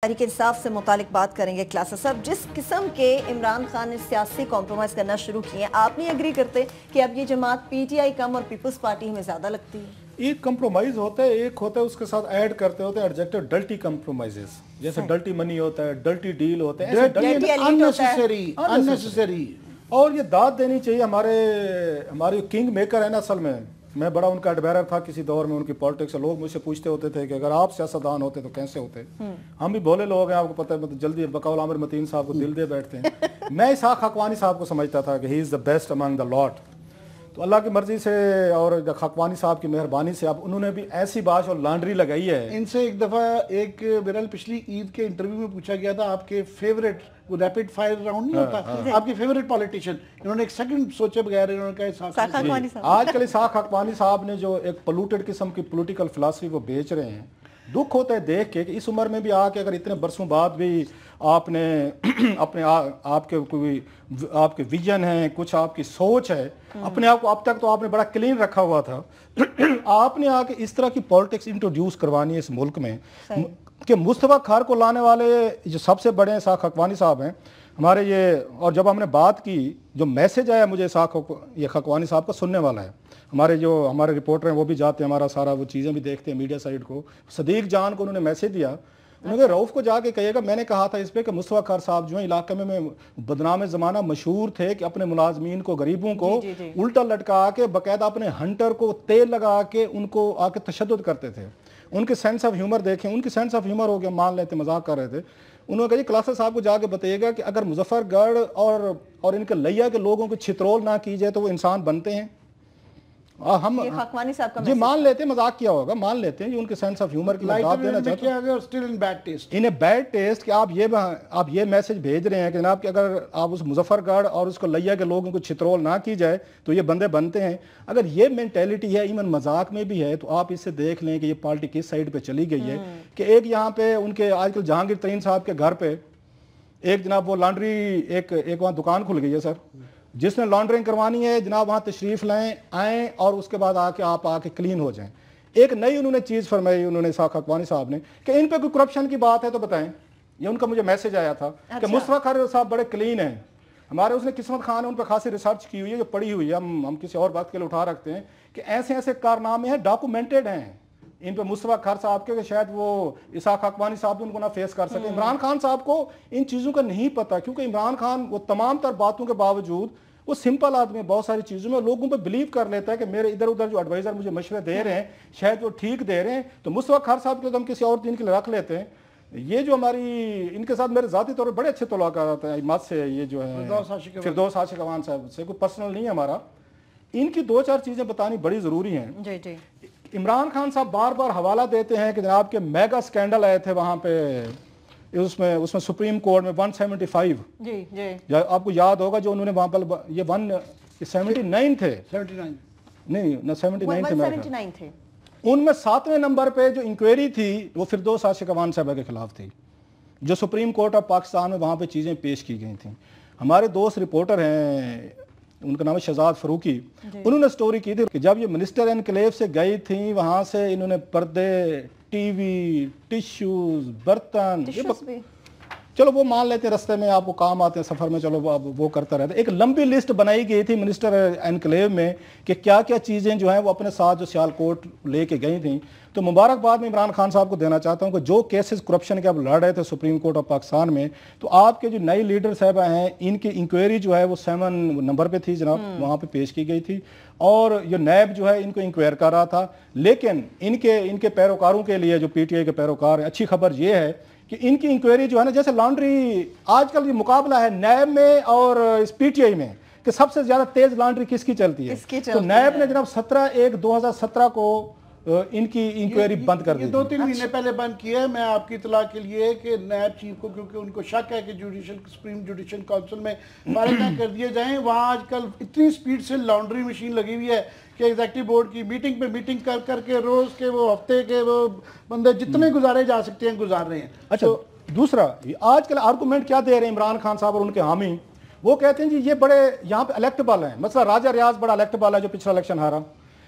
تحریک انصاف سے متعلق بات کریں گے کلاسز صاحب، جس قسم کے عمران خان نے سیاسی کمپرومائز کرنا شروع کیے ہیں، آپ نہیں ایگری کرتے کہ اب یہ جماعت پی ٹی آئی کم اور پیپلز پارٹی ہمیں زیادہ لگتی ہے؟ ایک کمپرومائز ہوتا ہے، ایک ہوتا ہے اس کے ساتھ ایڈ کرتے ہوتے ہیں ایڈجیکٹو ڈلٹی کمپرومائزز، جیسے ڈلٹی منی ہوتا ہے، ڈلٹی ڈیل ہوتے ہیں، اننیسیسری، اور یہ داد دینی چاہیے ہمارے کنگ میکر ہیں نا. اصل میں بڑا ان کا ایڈمائرر تھا کسی دور میں ان کی پالیٹکس سے. لوگ مجھ سے پوچھتے ہوتے تھے کہ اگر آپ سیاستدان ہوتے تو کیسے ہوتے. ہم بھی بولے لوگ ہیں، آپ کو پتہ ہے، جلدی بقول عامر متین صاحب کو دل دے بیٹھتے ہیں. میں اسحاق حقوانی صاحب کو سمجھتا تھا کہ ہی از دا بیسٹ امنگ دا لاٹ. تو اللہ کی مرضی سے اور حقوانی صاحب کی مہربانی سے اب انہوں نے بھی ایسی باش اور لانڈری لگائی ہے. ان سے ایک دفعہ بہرحال پچھلی عید کے انٹرویو میں پوچھا گیا تھا آپ کے فیوریٹ، وہ ریپڈ فائر راؤنڈ نہیں ہوتا، آپ کے فیوریٹ پولیٹیشین. انہوں نے ایک سیکنڈ سوچے بغیر انہوں نے کہا اسحاق حقوانی صاحب. آج کل اسحاق حقوانی صاحب نے جو ایک پولوٹڈ قسم کی پولیٹیکل فلاسفی وہ بیچ رہے ہیں. دکھ ہوتا ہے دیکھ کے کہ اس عمر میں بھی آ کے اگر اتنے برسوں بعد بھی آپ نے اپنے آپ کے ویژن ہیں، کچھ آپ کی سوچ ہے، اپنے آپ کو اب تک تو آپ نے بڑا کلین رکھا ہوا تھا، آپ نے آ کے اس طرح کی پالیٹکس انٹروڈیوس کروانی ہے اس ملک میں کہ مصطفیٰ کھار کو لانے والے جو سب سے بڑے اسحاق حقوانی صاحب ہیں ہمارے. یہ اور جب ہم نے بات کی، جو میسج آیا مجھے اسحاق حقوانی صاحب کا سننے والا ہے. ہمارے رپورٹر ہیں وہ بھی جاتے ہیں، ہمارا سارا وہ چیزیں بھی دیکھتے ہیں میڈیا سائٹ کو. صدیق جان کو انہوں نے میسج دیا، انہوں نے رؤف کو جا کے کہیے گا میں نے کہا تھا اس پہ کہ مصطفیٰ کھار صاحب جو ہیں علاقے میں بدنام زمانہ مشہور تھے کہ اپنے ملازمین کو، غریبوں کو الٹا لٹکا کے باقاعدہ اپنے ہنٹر کو تیل لگا کے ان کو آ کے تشدد کرتے تھے. ان کے سینس آف ہیومر دیکھیں، ان کی سینس آف ہیومر ہو گیا، مان لیتے مذاق کر رہے تھے. انہوں نے کہا جی کلاسر صاحب کو جا کے بتائیے گا کہ اگر مظفر گڑھ اور ان کے لیا کے لوگوں کو چھترول نہ کی جائے تو وہ انسان بنتے ہیں. ہم جی مان لیتے ہیں، مذاق کیا ہوگا، مان لیتے ہیں، یہ ان کے سینس آف ہیومر کی بات دینا چاہتے ہیں. انہیں بیڈ ٹیسٹ کہ آپ یہ میسج بھیج رہے ہیں کہ جناب کہ اگر آپ اس مظفر گڑھ اور اس کو لیا کے لوگوں کو چھترول نہ کی جائے تو یہ بندے بنتے ہیں. اگر یہ مینٹیلٹی ہے، ایون مذاق میں بھی ہے، تو آپ اس سے دیکھ لیں کہ یہ پارٹی کس سائڈ پہ چلی گئی ہے. کہ ایک یہاں پہ ان کے آج کل جہانگیر ترین صاحب کے گھر پہ ایک جناب وہ لانڈری ایک وہاں دکان کھل گئی ہے سر، جس نے لانڈرنگ کروانی ہے جناب وہاں تشریف لائیں آئیں اور اس کے بعد آپ آ کے کلین ہو جائیں. ایک نئی انہوں نے چیز فرمائی انہوں نے اسحاق حقوانی صاحب نے کہ ان پہ کوئی کرپشن کی بات ہے تو بتائیں. یہ ان کا مجھے میسج آیا تھا کہ مصطفیٰ کھار صاحب بڑے کلین ہیں. ہمارے اس نے قسمت خان ان پہ خاصی ریسرچ کی ہوئی ہے جو پڑھی ہوئی ہے، ہم کسی اور بات کے لیے اٹھا رکھتے ہیں کہ ایسے کارنامے ہیں ڈاکومنٹڈ ہیں ان پہ مصطفیٰ کھار صاحب کے، کہ شاید وہ اسحاق حقوانی صاحب ان کو نہ فیس کر سکے. عمران خان صاحب کو ان چیزوں کا نہیں پتہ، کیونکہ عمران خان وہ تمام تر باتوں کے باوجود وہ سمپل آدمی ہے، بہت ساری چیزوں میں لوگوں پہ بلیو کر لیتا ہے کہ میرے ادھر ادھر جو ایڈوائزر مجھے مشورے دے رہے ہیں شاید وہ ٹھیک دے رہے ہیں. تو مصطفیٰ کھار صاحب کو تو ہم کسی اور دن کے لیے رکھ لیتے ہیں. یہ جو ہماری ان کے ساتھ میرے ذاتی طور پر بڑے اچھے تعلقات ہیں مت سے، یہ جو ہے فردوس عاشق اوان صاحب سے، کوئی پرسنل نہیں ہے ہمارا. ان کی دو چار چیزیں بتانی بڑی ضروری ہیں. عمران خان صاحب بار بار حوالہ دیتے ہیں کہ جناب کے میگا سکینڈل آئے تھے وہاں پہ اس میں سپریم کورٹ میں 175. آپ کو یاد ہوگا جو انہوں نے وہاں پر یہ 179 تھے، نہیں 79 تھے، ان میں 7ویں نمبر پہ جو انکوائری تھی وہ فردوس عاشق اوان صاحبہ کے خلاف تھی، جو سپریم کورٹ آف پاکستان میں وہاں پہ چیزیں پیش کی گئی تھیں. ہمارے دوست رپورٹر ہیں، ان کا نام ہے شہزاد فروقی، انہوں نے سٹوری کی تھی کہ جب یہ منسٹر انکلیو سے گئی تھیں وہاں سے انہوں نے پردے، ٹی وی، ٹیشوز، برتن، چلو وہ مان لیتے ہیں رستے میں آپ کو کام آتے ہیں سفر میں، چلو وہ کرتا رہتا ہے. ایک لمبی لسٹ بنائی گئی تھی منسٹر انکلیو میں کہ کیا کیا چیزیں جو ہیں وہ اپنے ساتھ جو سیالکوٹ لے کے گئی تھیں. تو مبارکباد میں عمران خان صاحب کو دینا چاہتا ہوں کہ جو کیسز کرپشن کے اب لڑ رہے تھے سپریم کورٹ آف پاکستان میں، تو آپ کے جو نئی لیڈر صاحبہ ہیں ان کی انکوائری جو ہے وہ 7 نمبر پہ تھی جناب، وہاں پہ پیش کی گئی تھی. اور یہ نیب جو ہے ان کو انکوائر کر رہا تھا. لیکن ان کے پیروکاروں کے لیے جو پی ٹی آئی کے پیروکار ہیں، اچھی خبر یہ ہے کہ ان کی انکوائری جو ہے نا، جیسے لانڈری آج کل یہ مقابلہ ہے نیب میں اور اس پی ٹی آئی میں کہ سب سے زیادہ تیز لانڈری کس کی چلتی ہے. تو نیب نے جناب 17/1/2017 کو ان کی انکوائری بند کر دی. 2-3 مہینے پہلے بند کیا ہے. میں آپ کی اطلاع کے لیے کہ نیب چیف کو کیونکہ ان کو شک ہے کہ سپریم جوڈیشل کونسل میں فارغ نہ کر دیے جائیں. وہاں آج کل اتنی سپیڈ سے لانڈری مشین لگی ہوئی ہے کہ ایگزیکٹو بورڈ کی میٹنگ پہ میٹنگ کر کے روز کے وہ ہفتے کے وہ بندے جتنے گزارے جا سکتے ہیں گزار رہے ہیں. اچھا دوسرا آج کل آرگومنٹ کیا دے رہے ہیں عمران خان صاحب اور ان کے حامی، وہ کہتے ہیں جی یہ بڑے یہاں پہ الیکٹبل ہیں. مثلا راجہ ریاض بڑا الیکٹبل ہے جو پچھلا الیکشن ہارا.